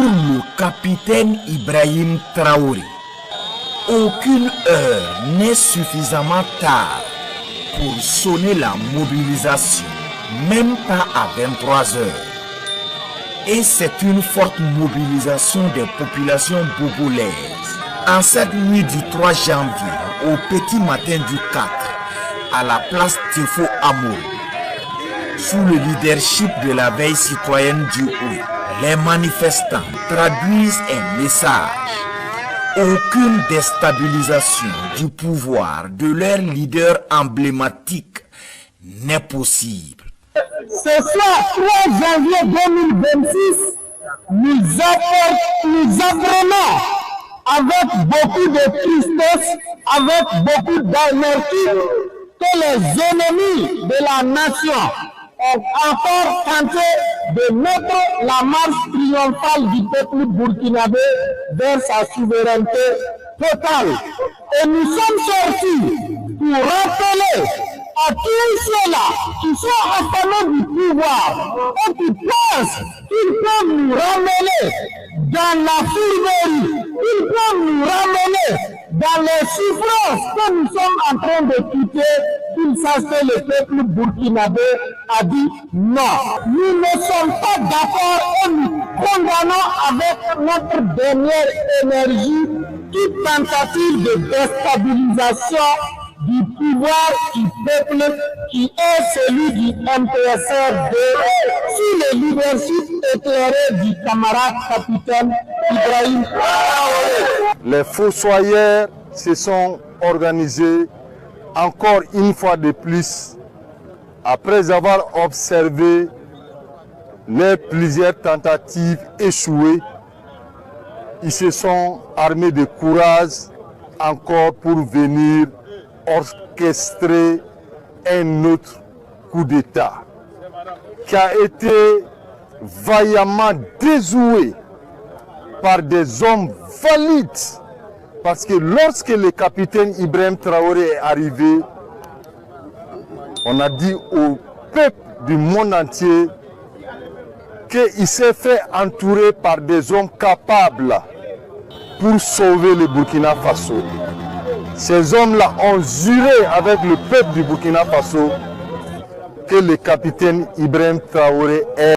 le capitaine Ibrahim Traoré, aucune heure n'est suffisamment tard pour sonner la mobilisation, même pas à 23 heures. Et c'est une forte mobilisation des populations bobolaises. En cette nuit du 3 janvier, au petit matin du 4, à la place Tefo Amour, sous le leadership de la veille citoyenne du OUI, les manifestants traduisent un message. Aucune déstabilisation du pouvoir de leur leader emblématique n'est possible. Ce soir, 3 janvier 2026, nous apprenons avec beaucoup de tristesse, avec beaucoup d'amertume, que les ennemis de la nation ont encore tenté de mettre la marche triomphale du peuple burkinabé vers sa souveraineté totale. Et nous sommes sortis pour rappeler à tous ceux-là qui sont affamés du pouvoir et qui pensent qu'ils peuvent nous ramener dans la fourberie, ils peuvent nous ramener dans les souffrances que nous sommes en train de quitter, qu'ils sachent que le peuple burkinabé a dit non. Nous ne sommes pas d'accord et nous condamnons avec notre dernière énergie toute tentative de déstabilisation du pouvoir du peuple qui est celui du MPSRD sous le leadership éclairé du camarade capitaine Ibrahim Traoré. Les fossoyeurs se sont organisés encore une fois de plus après avoir observé les plusieurs tentatives échouées. Ils se sont armés de courage encore pour venir orchestrer un autre coup d'État qui a été vaillamment déjoué par des hommes valides. Parce que lorsque le capitaine Ibrahim Traoré est arrivé, on a dit au peuple du monde entier qu'il s'est fait entourer par des hommes capables pour sauver le Burkina Faso. Ces hommes-là ont juré avec le peuple du Burkina Faso que le capitaine Ibrahim Traoré est